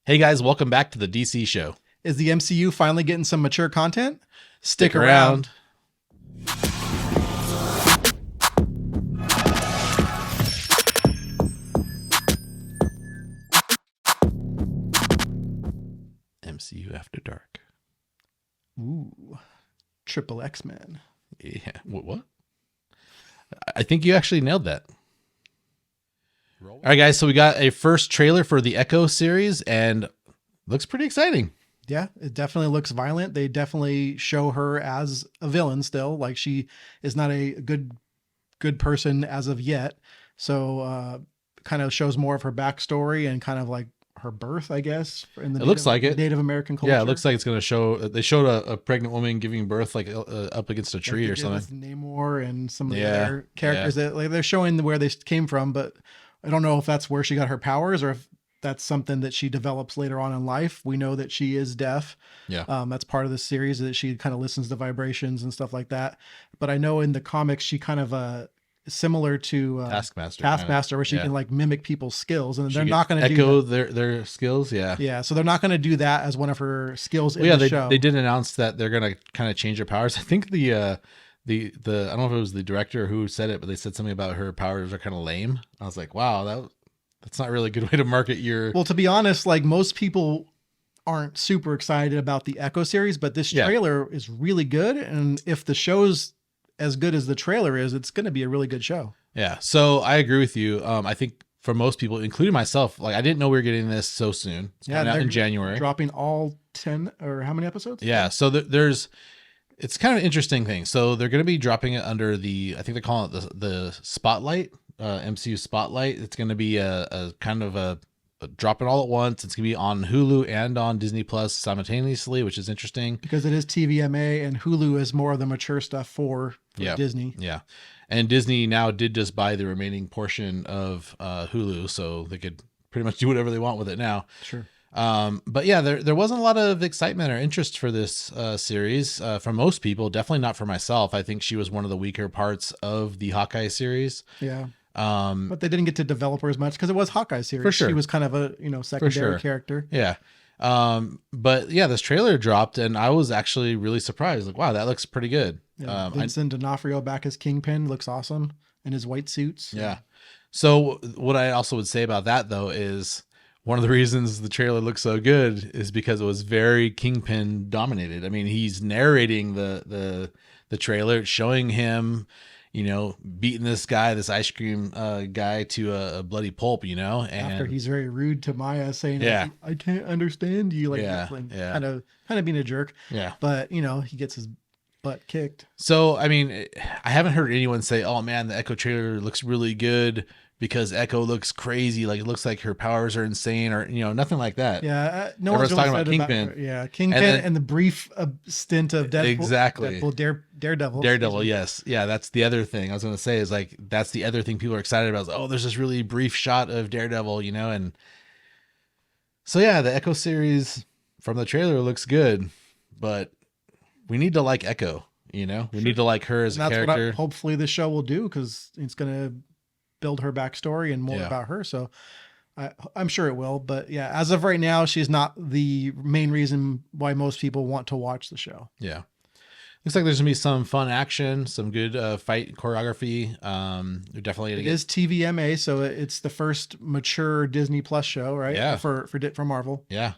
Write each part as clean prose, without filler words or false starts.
Hey guys, welcome back to the DC show. Is the MCU finally getting some mature content? Stick around. MCU After Dark. Ooh, Triple X-Men. Yeah. What? I think you actually nailed that. All right, guys. So we got a first trailer for the Echo series, and looks pretty exciting. Yeah, it definitely looks violent. They definitely show her as a villain still. Like, she is not a good person as of yet. So kind of shows more of her backstory and kind of like her birth, I guess. In the looks like it. Native American culture. Yeah, it looks like it's going to show. They showed a pregnant woman giving birth like up against a tree or something. Namor and some of the other characters that like they're showing where they came from, but I don't know if that's where she got her powers or if that's something that she develops later on in life. We know that she is deaf. Yeah. That's part of the series, that she kind of listens to vibrations and stuff like that. But I know in the comics, she kind of similar to Taskmaster, where she can like mimic people's skills, and they're not going to echo their skills. Yeah. Yeah. So they're not going to do that as one of her skills in the show. They did announce that they're going to kind of change her powers. I think the I don't know if it was the director who said it, but they said something about her powers are kind of lame. I was like, wow, that's not really a good way to market your. Well, to be honest, like most people aren't super excited about the Echo series, but this trailer is really good. And if the show's as good as the trailer is, it's going to be a really good show. Yeah. So I agree with you. I think for most people, including myself, like I didn't know we were getting this so soon. It's coming out in January. Dropping all 10 or how many episodes? Yeah. So it's kind of an interesting thing. So they're going to be dropping it under I think they call it the Spotlight, MCU Spotlight. It's going to be a kind of a drop it all at once. It's going to be on Hulu and on Disney Plus simultaneously, which is interesting. Because it is TVMA and Hulu is more of the mature stuff for Disney. Yeah. And Disney now did just buy the remaining portion of Hulu, so they could pretty much do whatever they want with it now. Sure. But yeah, there wasn't a lot of excitement or interest for this series from most people. Definitely not for myself. I think she was one of the weaker parts of the Hawkeye series. Yeah. But they didn't get to develop her as much because it was Hawkeye series. For sure. She was kind of a secondary character. Yeah. But yeah, this trailer dropped and I was actually really surprised. Like, wow, that looks pretty good. Yeah, Vincent D'Onofrio back as Kingpin looks awesome in his white suits. Yeah. So what I also would say about that though is one of the reasons the trailer looks so good is because it was very Kingpin dominated. I mean, he's narrating the trailer, showing him, beating this ice cream guy to a bloody pulp, and after he's very rude to Maya, saying, I can't understand you, kind of being a jerk. Yeah. But he gets his butt kicked. So, I mean, I haven't heard anyone say, oh man, the Echo trailer looks really good because Echo looks crazy. Like it looks like her powers are insane or, nothing like that. Yeah. No one's really talking about Kingpin. Kingpin and the brief stint of Deadpool. Exactly. Daredevil. Daredevil. Yes. Yeah. That's the other thing I was going to say is like, that's the other thing people are excited about. Is, oh, there's this really brief shot of Daredevil, and so, yeah, the Echo series from the trailer looks good, but we need to like Echo, we need to like her as a character. What hopefully this show will do, because it's going to build her backstory and more about her. So I'm sure it will, but yeah, as of right now, she's not the main reason why most people want to watch the show. Yeah. Looks like there's gonna be some fun action, some good fight choreography. They're definitely it is TVMA, so it's the first mature Disney Plus show, right? Yeah. For Marvel. Yeah,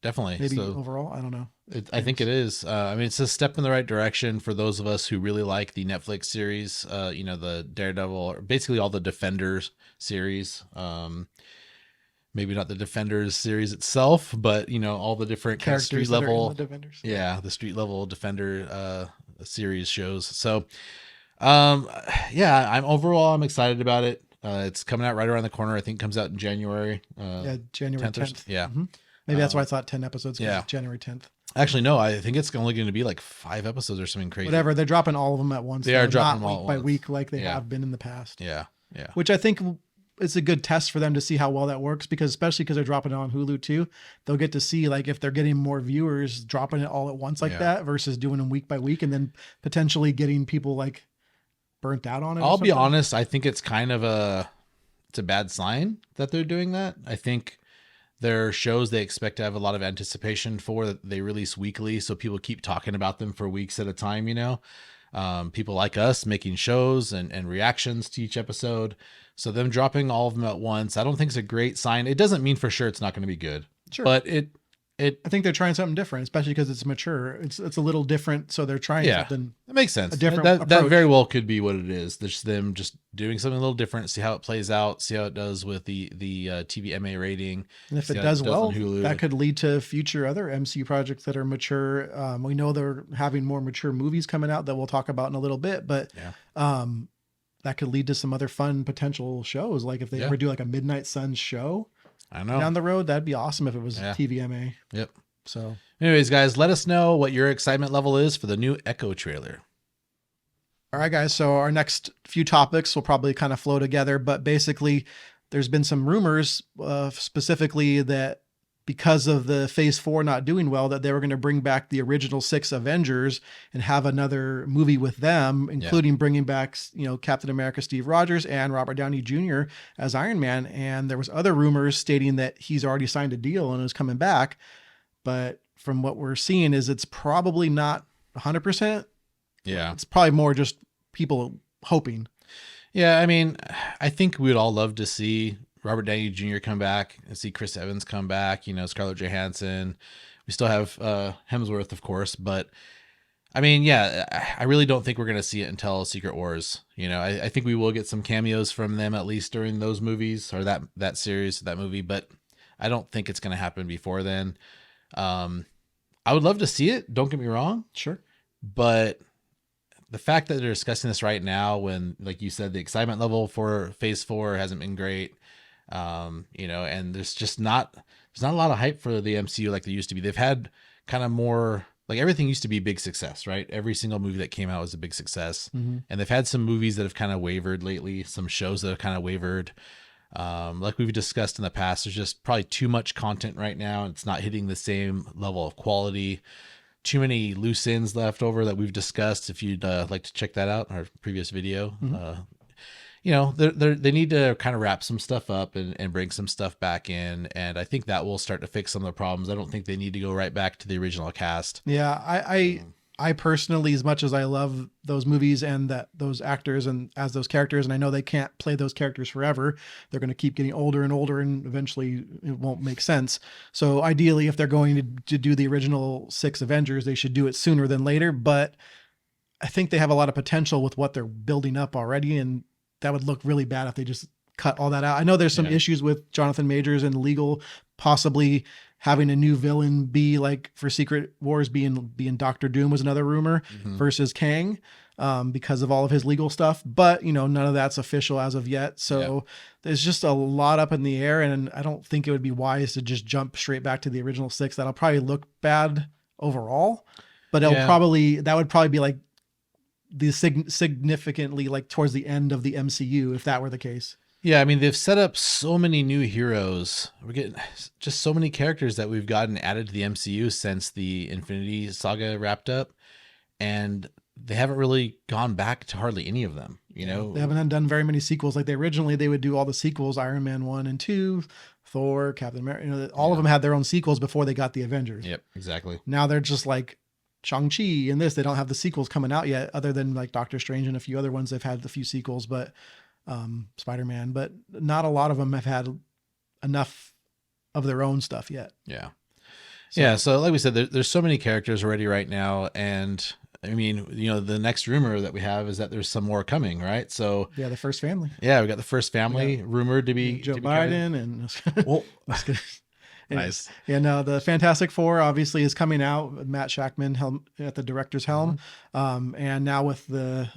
definitely. Maybe overall, I don't know. I think it is. I mean, it's a step in the right direction for those of us who really like the Netflix series. The Daredevil, or basically all the Defenders series. Maybe not the Defenders series itself, but all the different kind of street level, the street level Defender series shows. So, I'm excited about it. It's coming out right around the corner. I think it comes out in January. January 10th. Yeah. Mm-hmm. Maybe that's why I thought 10 episodes. Yeah, January 10th. Actually, no, I think it's only going to be like 5 episodes or something crazy. Whatever. They're dropping all of them at once. They are dropping them all week by week like they have been in the past. Yeah. Yeah. Which I think it's a good test for them to see how well that works, because especially because they're dropping it on Hulu too, they'll get to see like if they're getting more viewers dropping it all at once like that versus doing them week by week and then potentially getting people like burnt out on it. I'll be honest. I think it's kind of it's a bad sign that they're doing that. I think They're shows they expect to have a lot of anticipation for, that they release weekly, so people keep talking about them for weeks at a time, you know. People like us making shows and reactions to each episode. So them dropping all of them at once, I don't think is a great sign. It doesn't mean for sure it's not going to be good, Sure. but it I think they're trying something different, especially because it's mature. It's a little different, so they're trying yeah, something. that makes sense. A different That approach. very well could be what it is. There's them just doing something a little different, see how it plays out, see how it does with the TVMA rating. And if see it how does well, on Hulu. that could lead to future other MCU projects that are mature. We know they're having more mature movies coming out that we'll talk about in a little bit, but Yeah. that could lead to some other fun potential shows. Like if they ever do like a Midnight Suns show I know. down the road, that'd be awesome if it was Yeah. TVMA. Yep. So Anyways, guys, let us know what your excitement level is for the new Echo trailer. all right, guys. So our next few topics will probably kind of flow together, but basically, there's been some rumors, specifically that because of the Phase 4 not doing well, that they were going to bring back the original 6 Avengers and have another movie with them, including bringing back, Captain America, Steve Rogers, and Robert Downey Jr. as Iron Man. And there was other rumors stating that he's already signed a deal and is coming back. But from what we're seeing is it's probably not 100%. Yeah. It's probably more just people hoping. Yeah, I mean, I think we'd all love to see Robert Downey Jr. come back and see Chris Evans come back, Scarlett Johansson. We still have Hemsworth, of course, but I mean, yeah, I really don't think we're going to see it until Secret Wars. I think we will get some cameos from them at least during those movies or that series, that movie, but I don't think it's going to happen before then. I would love to see it. Don't get me wrong. Sure. But the fact that they're discussing this right now, when, like you said, the excitement level for Phase 4 hasn't been great, and there's not a lot of hype for the MCU like there used to be. They've had kind of more, like, everything used to be a big success, right? Every single movie that came out was a big success. Mm-hmm. And they've had some movies that have kind of wavered lately, some shows that have kind of wavered. Like we've discussed in the past, there's just probably too much content right now. And it's not hitting the same level of quality. Too many loose ends left over that we've discussed. If you'd like to check that out, our previous video, they need to kind of wrap some stuff up and bring some stuff back in. And I think that will start to fix some of the problems. I don't think they need to go right back to the original cast. Yeah. I personally, as much as I love those movies and those actors and as those characters, and I know they can't play those characters forever, they're going to keep getting older and older, and eventually it won't make sense. So ideally, if they're going to do the original 6 Avengers, they should do it sooner than later. But I think they have a lot of potential with what they're building up already, and that would look really bad if they just cut all that out. I know there's some issues with Jonathan Majors and legal, possibly having a new villain be like for Secret Wars being Doctor Doom was another rumor versus Kang, because of all of his legal stuff. But, none of that's official as of yet. So there's just a lot up in the air. And I don't think it would be wise to just jump straight back to the original 6. That'll probably look bad overall, but that would probably be like the significantly like towards the end of the MCU, if that were the case. Yeah, I mean, they've set up so many new heroes. We're getting just so many characters that we've gotten added to the MCU since the Infinity Saga wrapped up. And they haven't really gone back to hardly any of them, They haven't done very many sequels. Like they would do all the sequels, Iron Man 1 and 2, Thor, Captain America, all of them had their own sequels before they got the Avengers. Yep, exactly. Now they're just like Shang-Chi and this. They don't have the sequels coming out yet, other than like Doctor Strange and a few other ones. They've had a few sequels, but Spider-Man, but not a lot of them have had enough of their own stuff yet. Yeah. So like we said, there's so many characters already right now. And I mean, the next rumor that we have is that there's some more coming, right? So the first family. Yeah, we got the first family rumored to be Joe Biden and well, nice. Yeah, no, the Fantastic Four obviously is coming out. Matt Shackman at the director's helm. And now with the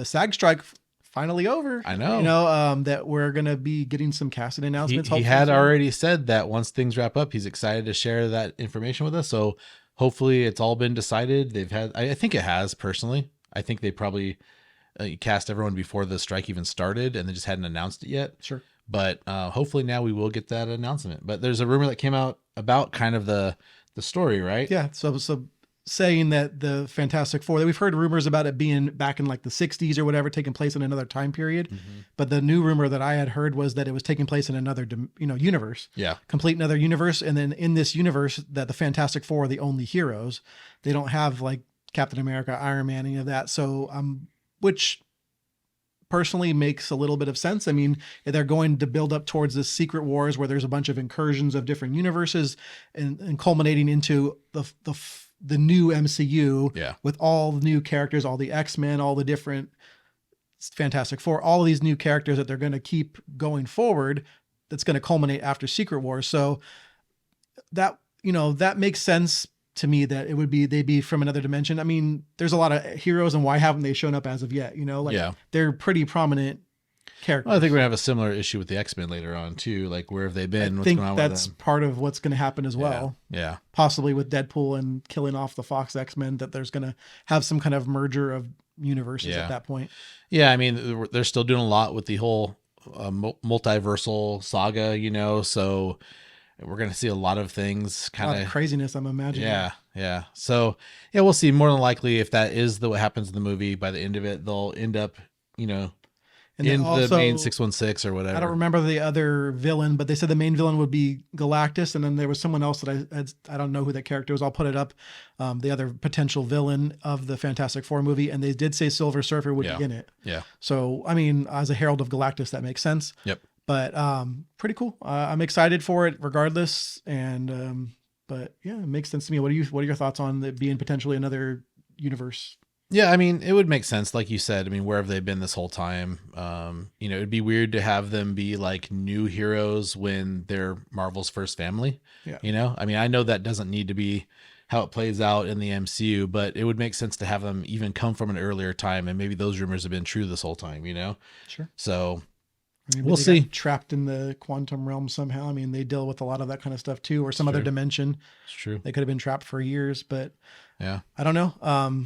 SAG strike finally over, I know, that we're going to be getting some casting announcements. He had already said that once things wrap up, he's excited to share that information with us. So hopefully it's all been decided. I think it has, personally. I think they probably cast everyone before the strike even started and they just hadn't announced it yet. Sure. But hopefully now we will get that announcement. But there's a rumor that came out about kind of the story, right? Yeah. So saying that the Fantastic Four, that we've heard rumors about it being back in like the 60s or whatever, taking place in another time period. Mm-hmm. But the new rumor that I had heard was that it was taking place in another, universe. Yeah. Complete another universe. And then in this universe, that the Fantastic Four are the only heroes. They don't have like Captain America, Iron Man, any of that. So, which personally makes a little bit of sense. I mean, they're going to build up towards this Secret Wars where there's a bunch of incursions of different universes and culminating into the new MCU with all the new characters, all the X-Men, all the different Fantastic Four, all of these new characters that they're going to keep going forward. That's going to culminate after Secret Wars. So that, that makes sense to me, that they'd be from another dimension. I mean, there's a lot of heroes, and why haven't they shown up as of yet? They're pretty prominent characters. Well, I think we're gonna have a similar issue with the X-Men later on too. Like, where have they been? I think that's part of what's going to happen as well. Yeah. Possibly with Deadpool and killing off the Fox X-Men, that there's going to have some kind of merger of universes at that point. Yeah. I mean, they're still doing a lot with the whole multiversal saga, so we're going to see a lot of things, kind of craziness, I'm imagining. Yeah. So yeah, we'll see. More than likely, if that is what happens in the movie, by the end of it, they'll end up, and in also, the main 616 or whatever. I don't remember the other villain, but they said the main villain would be Galactus. And then there was someone else that I don't know who that character was. I'll put it up. The other potential villain of the Fantastic Four movie. And they did say Silver Surfer would be in it. Yeah. So, I mean, as a herald of Galactus, that makes sense. Yep. But pretty cool. I'm excited for it regardless. And but yeah, it makes sense to me. What are your thoughts on it being potentially another universe? Yeah, I mean, it would make sense, like you said. I mean, where have they been this whole time? It'd be weird to have them be like new heroes when they're Marvel's first family. Yeah. I mean, I know that doesn't need to be how it plays out in the MCU, but it would make sense to have them even come from an earlier time, and maybe those rumors have been true this whole time. Sure. So maybe we'll see. Trapped in the quantum realm somehow. I mean, they deal with a lot of that kind of stuff too, or some other dimension. It's true. They could have been trapped for years, but yeah, I don't know.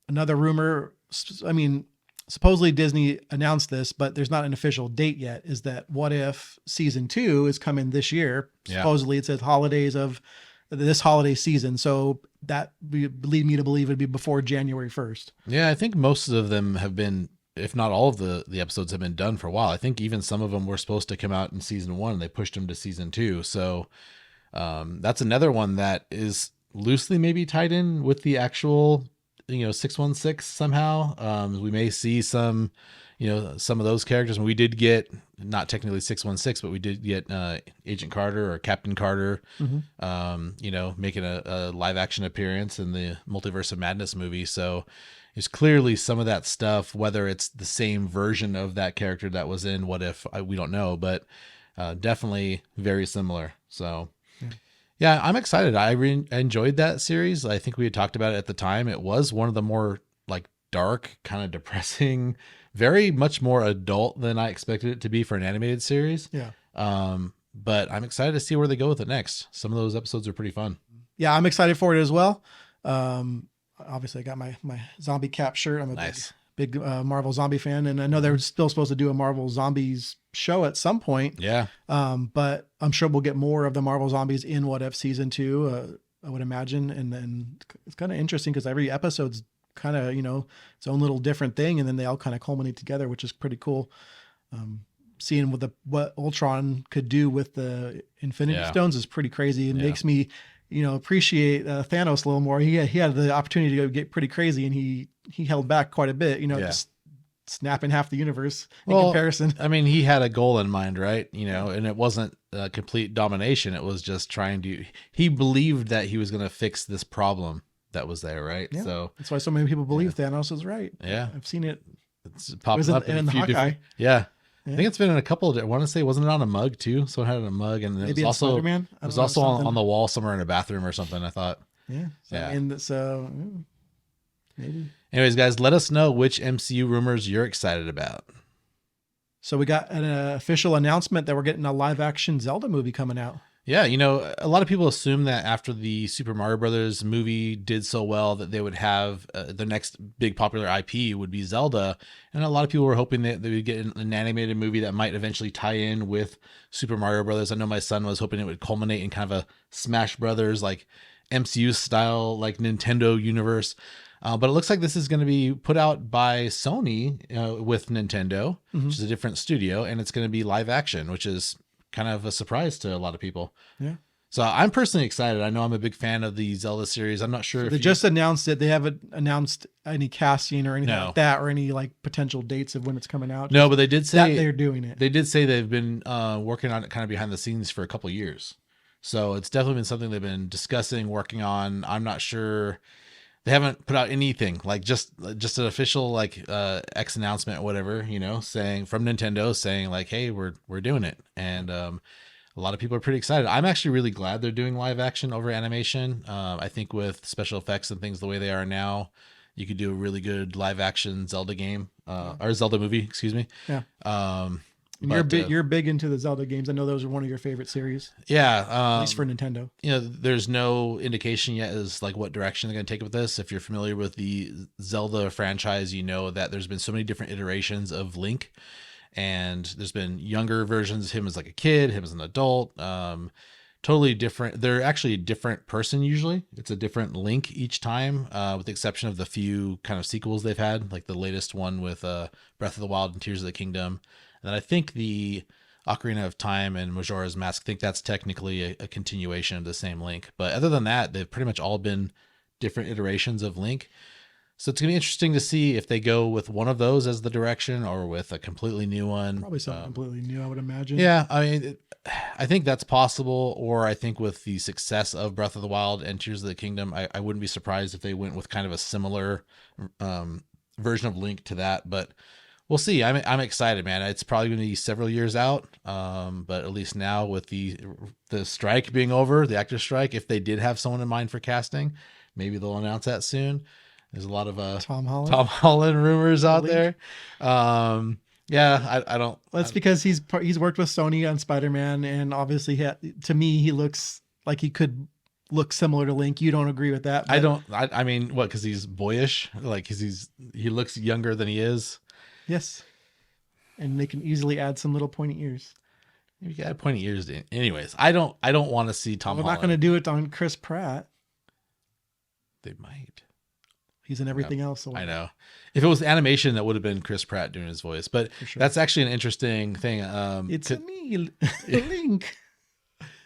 Another rumor, I mean, supposedly Disney announced this, but there's not an official date yet, is that What If season 2 is coming this year. Yeah. Supposedly it says holidays of this holiday season. So that would lead me to believe it'd be before January 1st. Yeah, I think most of them have been, if not all of the episodes have been done for a while. I think even some of them were supposed to come out in season 1 and they pushed them to season 2. So that's another one that is loosely maybe tied in with the actual 616 somehow. We may see some of those characters. And we did get, not technically 616, but we did get Agent Carter or Captain Carter, making a live action appearance in the Multiverse of Madness movie. So there's clearly some of that stuff, whether it's the same version of that character that was in What If, we don't know, but definitely very similar. So yeah, I'm excited. I enjoyed that series. I think we had talked about it at the time. It was one of the more like dark, kind of depressing, very much more adult than I expected it to be for an animated series. Yeah. But I'm excited to see where they go with it next. Some of those episodes are pretty fun. Yeah, I'm excited for it as well. Obviously I got my zombie cap shirt. I'm a big Marvel zombie fan, and I know they're still supposed to do a Marvel Zombies show at some point. Yeah. But I'm sure we'll get more of the Marvel Zombies in What If season 2, I would imagine. And then it's kind of interesting because every episode's kind of, its own little different thing. And then they all kind of culminate together, which is pretty cool. Seeing what Ultron could do with the Infinity Stones is pretty crazy. It makes me, appreciate Thanos a little more. He had the opportunity to get pretty crazy, and he held back quite a bit, just snapping half the universe in comparison. I mean, he had a goal in mind, right? And it wasn't complete domination. It was just he believed that he was going to fix this problem that was there, right? Yeah. So that's why so many people believe Thanos is right. Yeah. I've seen it. It's popped up in a few Hawkeye. different. Yeah. I think it's been in a couple of, I want to say, wasn't it on a mug too? Someone had it on a mug, and it was also Spider-Man? It was also on the wall somewhere in a bathroom or something, I thought. Yeah. So maybe. Anyways, guys, let us know which MCU rumors you're excited about. So we got an official announcement that we're getting a live action Zelda movie coming out. Yeah, a lot of people assume that after the Super Mario Brothers movie did so well that they would have the next big popular IP would be Zelda. And a lot of people were hoping that they would get an animated movie that might eventually tie in with Super Mario Brothers. I know my son was hoping it would culminate in kind of a Smash Brothers, like MCU style, like Nintendo universe. But it looks like this is going to be put out by Sony with Nintendo, Mm-hmm. which is a different studio, and it's going to be live action, which is kind of a surprise to a lot of people. Yeah. So I'm personally excited. I know I'm a big fan of the Zelda series. I'm not sure So if they just announced it. They haven't announced any casting or anything No. like that, or any like potential dates of when it's coming out. No, Just but they did that say they're doing it. they did say they've been working on it kind of behind the scenes for a couple of years. So it's definitely been something they've been discussing, working on. I'm not sure. They haven't put out anything like just an official like X announcement or whatever, saying from Nintendo saying like, hey, we're doing it. And a lot of people are pretty excited. I'm actually really glad they're doing live action over animation. I think with special effects and things the way they are now, you could do a really good live action Zelda game or Zelda movie, excuse me. Yeah. And But, you're big into the Zelda games. I know those are one of your favorite series, yeah, at least for Nintendo. there's no indication yet as like what direction they're going to take with this. If you're familiar with the Zelda franchise, you know that there's been so many different iterations of Link, and there's been younger versions, him as like a kid, him as an adult, totally different. They're actually a different person usually. It's a different Link each time, with the exception of the few kind of sequels they've had, like the latest one with Breath of the Wild and Tears of the Kingdom. And I think the Ocarina of Time and Majora's Mask, I think that's technically a continuation of the same Link. But other than that, they've pretty much all been different iterations of Link. So it's going to be interesting to see if they go with one of those as the direction or with a completely new one. Probably something completely new, I would imagine. Yeah, I mean, I think that's possible. Or I think with the success of Breath of the Wild and Tears of the Kingdom, I wouldn't be surprised if they went with kind of a similar version of Link to that. But we'll see. I'm excited, man. It's probably going to be several years out, but at least now with the strike being over, the actor strike, if they did have someone in mind for casting, maybe they'll announce that soon. There's a lot of Tom Holland. Tom Holland rumors out Link. there. Yeah, I don't. Well, that's because he's worked with Sony on Spider-Man, and obviously, to me, he looks like he could look similar to Link. You don't agree with that? I don't. I mean, what? Because he's boyish, like he looks younger than he is. Yes, and they can easily add some little pointy ears. You got pointy ears. Anyways, I don't want to see Tom Holland. We're not going to do it on Chris Pratt. They might. He's in everything else. So I know. If it was animation, that would have been Chris Pratt doing his voice. But sure. That's actually an interesting thing. It's me, Link.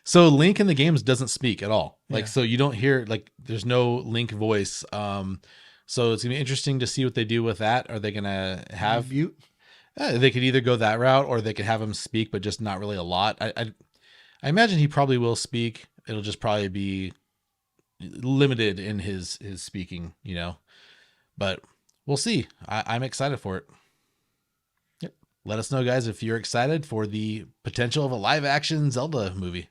So Link in the games doesn't speak at all. Like, Yeah. so you don't hear, like, there's no Link voice. So it's gonna be interesting to see what they do with that. Are they gonna have mute? They could either go that route, or they could have him speak, but just not really a lot. I imagine he probably will speak. It'll just probably be limited in his speaking, but we'll see. I'm excited for it. Yep. Let us know, guys, if you're excited for the potential of a live action Zelda movie.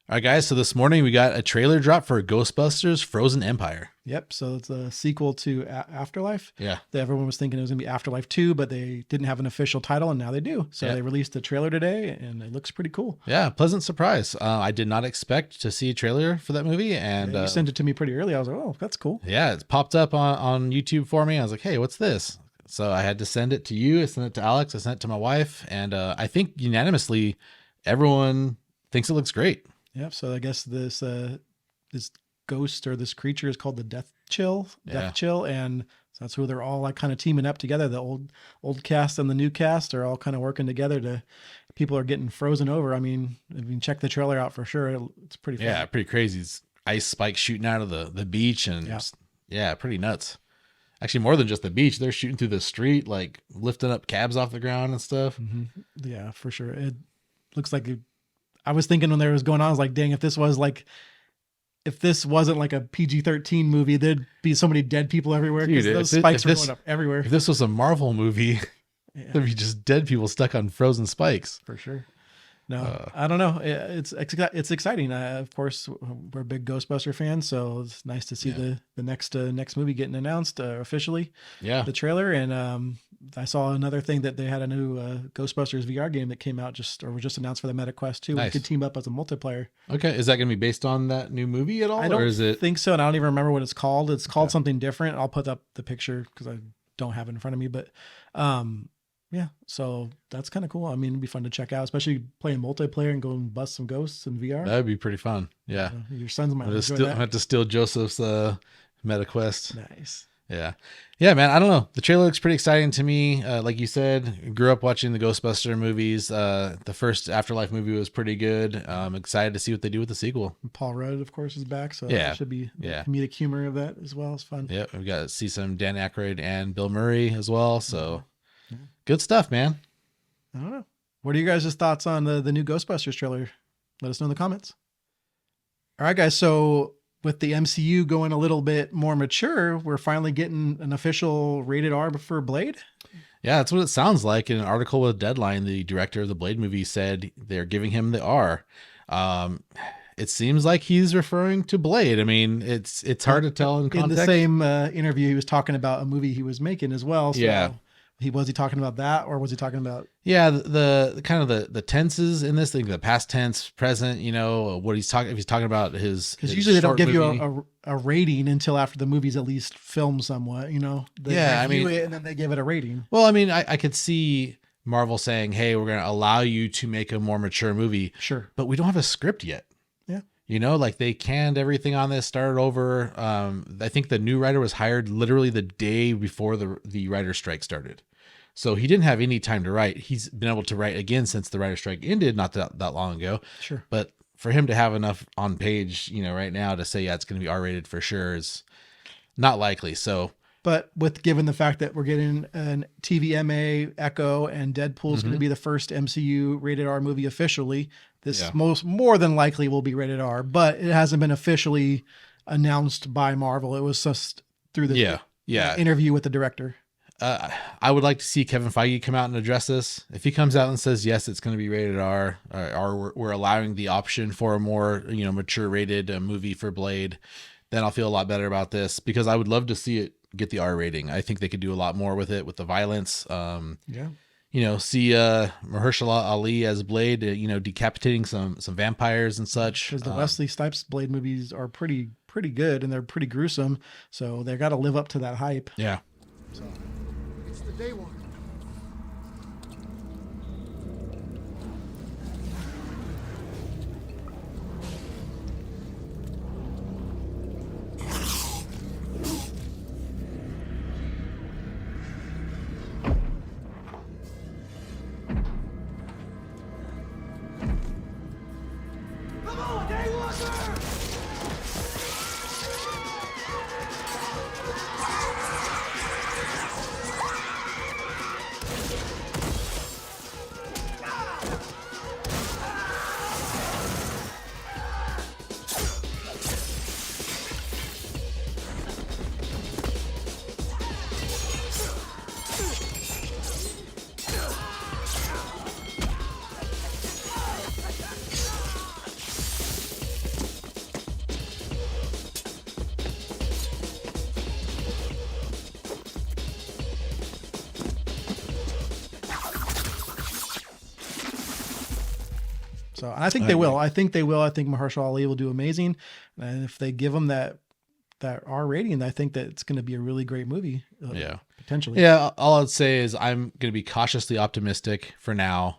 All right, guys. So this morning we got a trailer drop for Ghostbusters Frozen Empire. Yep. So it's a sequel to Afterlife. Yeah. Everyone was thinking it was going to be Afterlife 2, but they didn't have an official title, and now they do. So They released a trailer today, and it looks pretty cool. Yeah. Pleasant surprise. I did not expect to see a trailer for that movie. And you sent it to me pretty early. I was like, oh, that's cool. Yeah. It's popped up on YouTube for me. I was like, hey, what's this? So I had to send it to you. I sent it to Alex. I sent it to my wife. And I think unanimously, everyone thinks it looks great. Yep. So I guess this ghost or this creature is called the Death Chill, and so that's who they're all like kind of teaming up together. The old cast and the new cast are all kind of working together people are getting frozen over. I mean, if you can check the trailer out for sure, it's pretty fun. Yeah, pretty crazy. It's ice spikes shooting out of the beach, and pretty nuts. Actually, more than just the beach, they're shooting through the street, like lifting up cabs off the ground and stuff. Mm-hmm. Yeah, for sure. It looks like I was thinking when there was going on, I was like, dang, if this wasn't like a PG-13 movie, there'd be so many dead people everywhere because those spikes were going up everywhere. If this was a Marvel movie, there'd be just dead people stuck on frozen spikes. For sure. No, I don't know. It's exciting. Of course, we're big Ghostbuster fans, so it's nice to see the next movie getting announced officially. Yeah, the trailer, and I saw another thing that they had a new Ghostbusters VR game that came out was just announced for the Meta Quest 2. Nice. We could team up as a multiplayer. Okay, is that going to be based on that new movie at all? I don't think so, and I don't even remember what it's called. It's called something different. I'll put up the picture because I don't have it in front of me, but Yeah, so that's kind of cool. I mean, it'd be fun to check out, especially playing multiplayer and go and bust some ghosts in VR. That'd be pretty fun. Yeah. Your sons might I just enjoy still that. have to steal Joseph's meta quest. Nice. Yeah. Yeah, man. I don't know. The trailer looks pretty exciting to me. Like you said, grew up watching the Ghostbuster movies. The first Afterlife movie was pretty good. I'm excited to see what they do with the sequel. And Paul Rudd, of course, is back, so Yeah. there should be Yeah. comedic humor of that as well. It's fun. Yeah. We've got to see some Dan Aykroyd and Bill Murray as well. So Yeah. good stuff, man. I don't know. What are you guys' thoughts on the new Ghostbusters trailer? Let us know in the comments. All right, guys. So with the MCU going a little bit more mature, we're finally getting an official rated R for Blade. Yeah, that's what it sounds like. In an article with Deadline, the director of the Blade movie said they're giving him the R. It seems like he's referring to Blade. I mean, it's hard to tell in context. In the same interview, he was talking about a movie he was making as well. So Yeah. was he talking about that, or was he talking about? Yeah, the kind of the tenses in this thing, the past tense, present. You know what he's talking. If he's talking about his, Because his usually they don't short give movie. you a rating until after the movie's at least filmed somewhat. You know, they Yeah, I review mean- it and then they give it a rating. Well, I mean, I could see Marvel saying, "Hey, we're going to allow you to make a more mature movie," Sure. but we don't have a script yet. Yeah. You know, like they canned everything on this, started over. I think the new writer was hired literally the day before the writer strike started. So he didn't have any time to write. He's been able to write again since the writer strike ended, not that long ago. Sure. But for him to have enough on page, you know, right now to say, yeah, it's going to be R-rated for sure is not likely. So, But with given the fact that we're getting an TVMA, Echo, and Deadpool's going to be the first MCU rated R movie officially, this Yeah. more than likely will be rated R. But it hasn't been officially announced by Marvel. It was just through the yeah. interview with the director. I would like to see Kevin Feige come out and address this. If he comes out and says, yes, it's going to be rated R, or we're allowing the option for a more, you know, mature rated movie for Blade, then I'll feel a lot better about this, because I would love to see it get the R rating. I think they could do a lot more with it, with the violence. Yeah. You know, see Mahershala Ali as Blade, you know, decapitating some vampires and such. Because the Wesley Snipes Blade movies are pretty good, and they're pretty gruesome. So they got to live up to that hype. Yeah. So. It's the day one. Come on, Daywalker! So and I think they will. I think they will. I think Mahershala Ali will do amazing. And if they give him that R rating, I think that it's going to be a really great movie. Yeah. Potentially. Yeah, all I'd say is I'm going to be cautiously optimistic for now.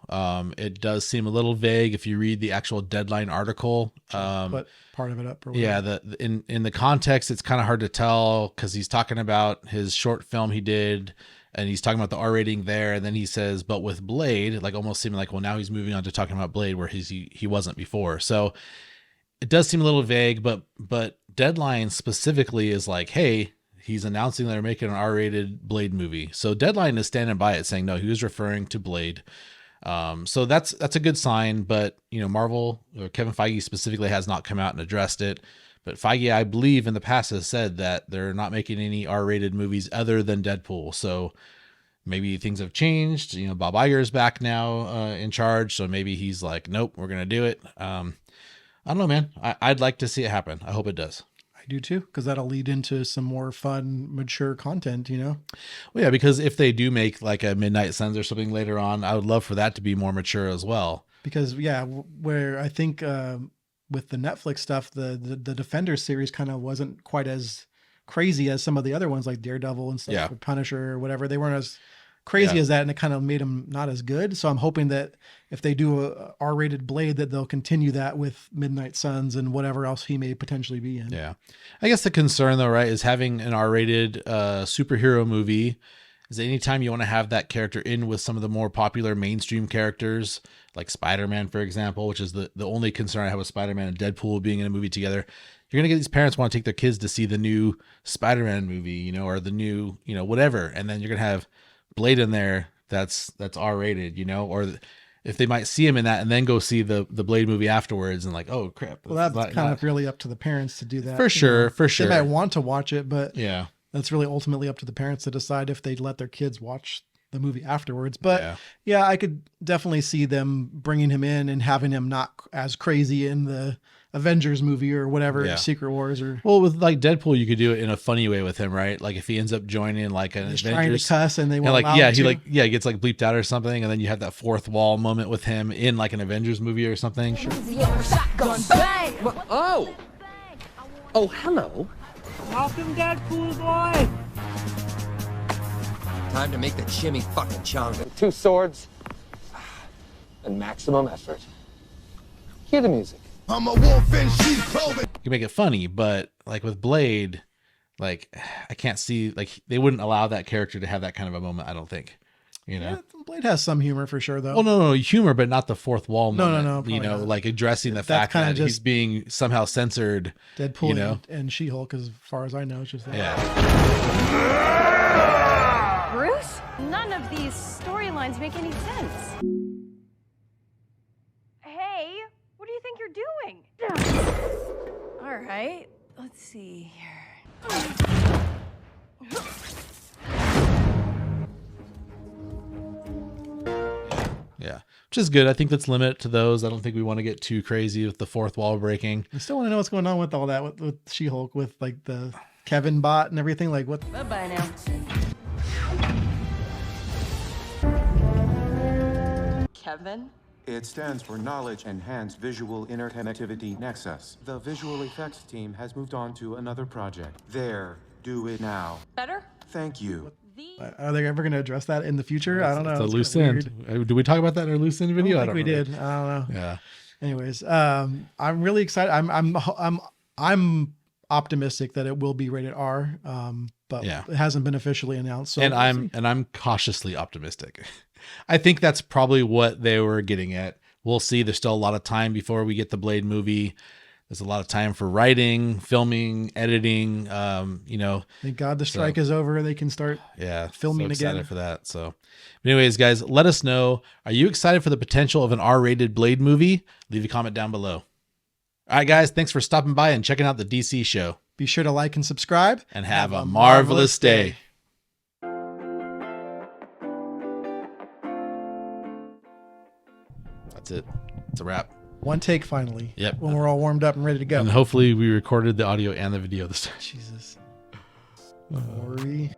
It does seem a little vague if you read the actual Deadline article. Put part of it up. Or Yeah, whatever. in the context, it's kind of hard to tell, because he's talking about his short film he did, and he's talking about the R rating there, and then he says, but with Blade, like almost seeming like, well, now he's moving on to talking about Blade where he wasn't before. So it does seem a little vague, but Deadline specifically is like, hey, he's announcing they're making an R-rated Blade movie. So Deadline is standing by it, saying no, he was referring to Blade. So that's a good sign. But you know, Marvel, or Kevin Feige specifically, has not come out and addressed it. But Feige, I believe, in the past has said that they're not making any R-rated movies other than Deadpool. So maybe things have changed. You know, Bob Iger's back now in charge, so maybe he's like, nope, we're gonna do it. I don't know, man. I'd like to see it happen. I hope it does. I do too, because that'll lead into some more fun, mature content, you know? Well, yeah, because if they do make like a Midnight Suns or something later on, I would love for that to be more mature as well. Because, yeah, where I think with the Netflix stuff, the Defenders series kind of wasn't quite as crazy as some of the other ones like Daredevil and stuff, Yeah. or Punisher or whatever. They weren't as crazy Yeah. as that, and it kind of made him not as good. So I'm hoping that if they do a R-rated Blade, that they'll continue that with Midnight Suns and whatever else he may potentially be in. Yeah. I guess the concern though, right, is having an R-rated superhero movie is that anytime you want to have that character in with some of the more popular mainstream characters, like Spider-Man, for example, which is the only concern I have with Spider-Man and Deadpool being in a movie together. You're going to get these parents want to take their kids to see the new Spider-Man movie, you know, or the new, you know, whatever. And then you're going to have Blade in there that's R-rated, you know, or if they might see him in that and then go see the Blade movie afterwards and like, oh crap. Well, that's kind of really up to the parents to do that. For sure, for sure. They might want to watch it, but yeah, that's really ultimately up to the parents to decide if they'd let their kids watch the movie afterwards. But yeah, I could definitely see them bringing him in and having him not as crazy in the Avengers movie or whatever, Secret Wars or. Well, with like Deadpool, you could do it in a funny way with him, right? Like if he ends up joining like an He's Avengers, trying to cuss and they won't like allow him to. he gets like bleeped out or something, and then you have that fourth wall moment with him in like an Avengers movie or something. Sure. Oh, hello. Welcome, Deadpool boy. Time to make the chimmy fucking chong. 2 swords and maximum effort. Hear the music. I'm a wolf in sheep clothing. You can make it funny, but like with Blade, like I can't see like they wouldn't allow that character to have that kind of a moment. I don't think, you know. Yeah, Blade has some humor for sure, though. Well, no, humor, but not the fourth wall moment. No, you know, not. like addressing the That's fact kinda that just he's being somehow censored. Deadpool you know? and She-Hulk, as far as I know, it's just that. Yeah. Bruce? None of these storylines make any sense. Hey, what do you think you're doing? All right, let's see here. Yeah, which is good. I think let's limit it to those. I don't think we want to get too crazy with the fourth wall breaking. I still want to know what's going on with all that with She-Hulk, with like the Kevin bot and everything. Like what? Bye-bye now. Kevin? It stands for Knowledge Enhanced Visual Interconnectivity Nexus. The visual effects team has moved on to another project. There, do it now. Better? Thank you. Are they ever going to address that in the future? I don't know. It's a It's loose kinda end. weird. Did we talk about that in our loose end video? I don't think we did. I don't know. Yeah. Anyways, I'm really excited. I'm optimistic that it will be rated R. But Yeah. it hasn't been officially announced. So And we'll see. I'm cautiously optimistic. I think that's probably what they were getting at. We'll see. There's still a lot of time before we get the Blade movie. There's a lot of time for writing, filming, editing. You know, Thank God the strike is over. They can start. yeah, Filming so excited again. for that. So, anyways, guys, let us know. Are you excited for the potential of an R-rated Blade movie? Leave a comment down below. All right, guys, thanks for stopping by and checking out the DC show. Be sure to like and subscribe. And have a marvelous day. That's it. It's a wrap. One take finally. Yep. When we're all warmed up and ready to go. And hopefully we recorded the audio and the video this time. Jesus. Worry.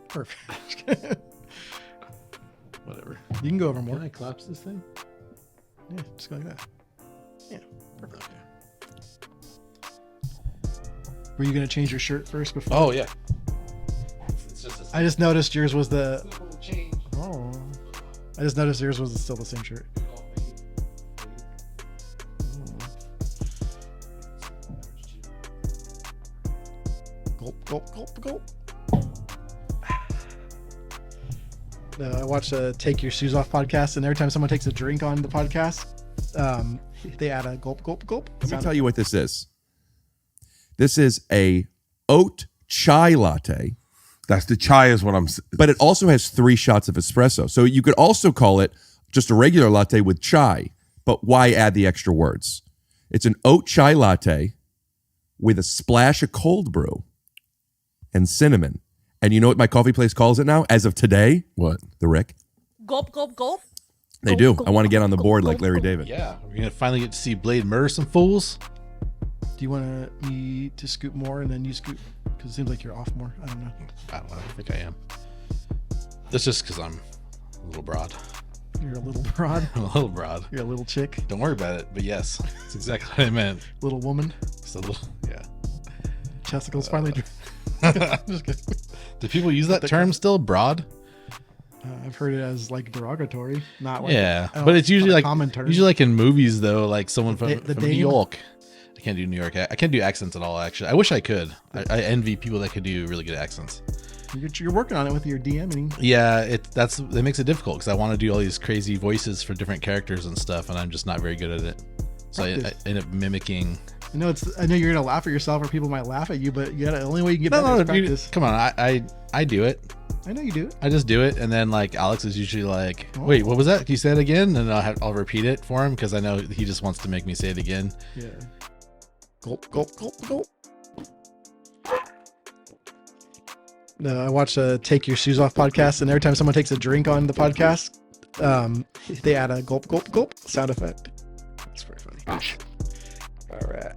Perfect. Whatever. You can go over more. Can I collapse this thing? Yeah, just go like that. Yeah, perfect. Were you gonna change your shirt first before? Oh, yeah. It's just a I just noticed yours was the. simple change. Oh. I just noticed yours was still the same shirt. Gulp, gulp, gulp, gulp. I watched a Take Your Shoes Off podcast, and every time someone takes a drink on the podcast, they add a gulp, gulp, gulp. Let me tell you what this is. This is a oat chai latte, That's the chai is what I'm. but it also has 3 shots of espresso. So you could also call it just a regular latte with chai, but why add the extra words? It's an oat chai latte with a splash of cold brew and cinnamon. And you know what my coffee place calls it now? As of today? What? The Rick. Gulp, gulp, gulp. They do. I want to get on the board like Larry David. Yeah. We're going to finally get to see Blade murder some fools. Do you want me to scoop more and then you scoop? Because it seems like you're off more. I don't know. I don't know. I think I am. That's just because I'm a little broad. You're a little broad. I'm a little broad. You're a little chick. Don't worry about it. But yes, that's exactly what I meant. Little woman. Just a little, yeah. Testicles finally. Just kidding. Do people use that term still? Broad? I've heard it as like derogatory, not like but it's usually like common term. usually like in movies though, like someone from New Dane? York. I can't do New York. I can't do accents at all. Actually, I wish I could. I envy people that could do really good accents. You're working on it with your DMing. Yeah, that makes it difficult because I want to do all these crazy voices for different characters and stuff, and I'm just not very good at it. So I end up mimicking. I know you're gonna laugh at yourself, or people might laugh at you, but the only way you can get better is practice. Come on, I do it. I know you do it. I just do it, and then like Alex is usually like, "Wait, what was that? Can you say it again?" And I'll repeat it for him because I know he just wants to make me say it again. Yeah. Gulp, gulp, gulp, gulp. I watched a Take Your Shoes Off podcast, and every time someone takes a drink on the podcast, they add a gulp, gulp, gulp sound effect. It's pretty funny. All right.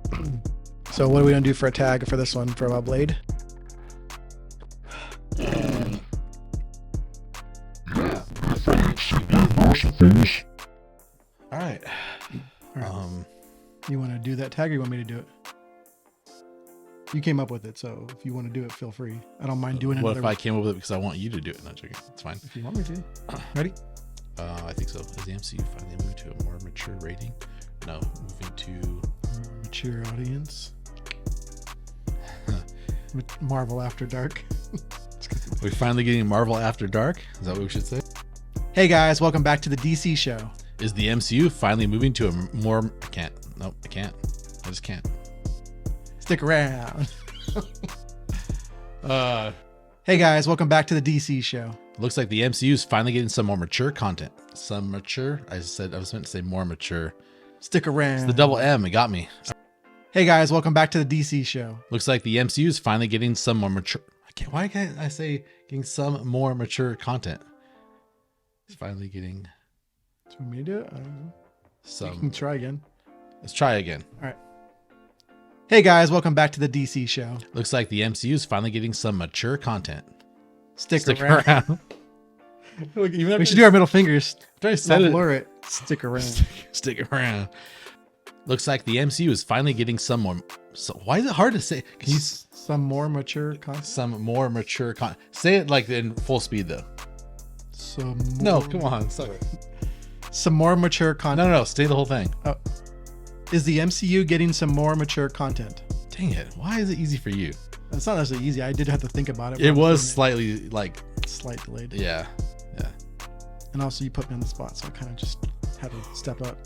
So what are we going to do for a tag for this one from Blade? All right. You want to do that tag, or you want me to do it? You came up with it, so if you want to do it, feel free. I don't mind doing it. What if I came up with it because I want you to do it? Not joking. It's fine. If you want me to. Ready? I think so. Is the MCU finally moving to a more mature rating? No, moving to mature audience. Marvel After Dark. Are we finally getting Marvel After Dark? Is that what we should say? Hey guys, welcome back to the DC show. Is the MCU finally moving to a more... I can't. Nope, I can't. I just can't. Stick around. Hey guys, welcome back to the DC show. Looks like the MCU is finally getting some more mature content. Some mature? I was meant to say more mature. Stick around. It's the double M. It got me. Hey guys, welcome back to the DC show. Looks like the MCU is finally getting some more mature... Why can't I say getting some more mature content? It's finally getting... Do you want me to do it? Some... You can try again. Let's try again. All right. Hey guys, welcome back to the DC show. Looks like the MCU is finally getting some mature content. Stick around. Look, we should do our middle fingers. Try to blur it. Stick around. Stick around. Looks like the MCU is finally getting some more. So why is it hard to say? Can you some more mature content? Some more mature content. Say it like in full speed though. No, come on. Sorry. Some more mature content. No. Say the whole thing. Oh. Is the MCU getting some more mature content? Dang it. Why is it easy for you? It's not necessarily easy. I did have to think about it. It was slightly like... Slight delayed. Yeah. And also you put me on the spot, so I kind of just had to step up.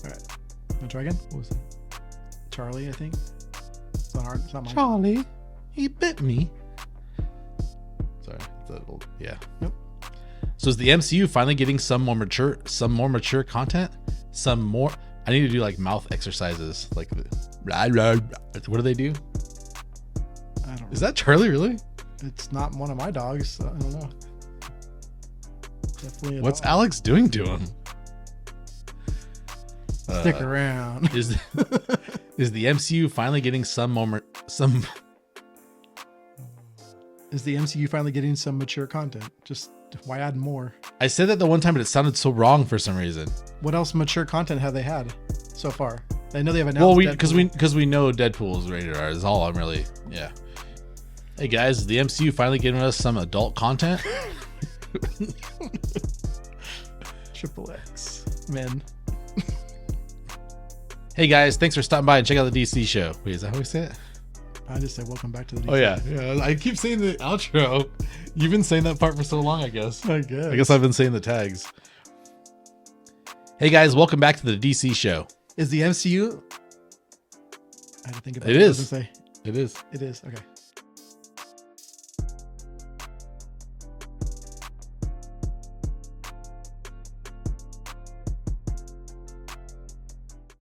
All right. Want to try again? What was it? Charlie, I think. It's not hard. It's not mine. Charlie, he bit me. Sorry. Yeah. Nope. So is the MCU finally getting some more mature content? Some more... I need to do like mouth exercises. Like, what do they do? I don't know. Is that Charlie really? It's not one of my dogs. So I don't know. Definitely. What's Alex doing to him? Stick around. Is the MCU finally getting some more? Is the MCU finally getting some mature content? Just why add more? I said that the one time, but it sounded so wrong for some reason. What else mature content have they had so far? I know they have announced. Well, because we know Deadpool is rated R. Is all I'm really. Yeah. Hey guys, is the MCU finally giving us some adult content? Triple X men. Hey guys, thanks for stopping by and check out the DC show. Wait, is that how we say it? I just said welcome back to the DC. Oh yeah. I keep saying the outro. You've been saying that part for so long, I guess. I guess I've been saying the tags. Hey guys, welcome back to the DC show. Is the MCU? I had to think about it. It is. It is. Okay.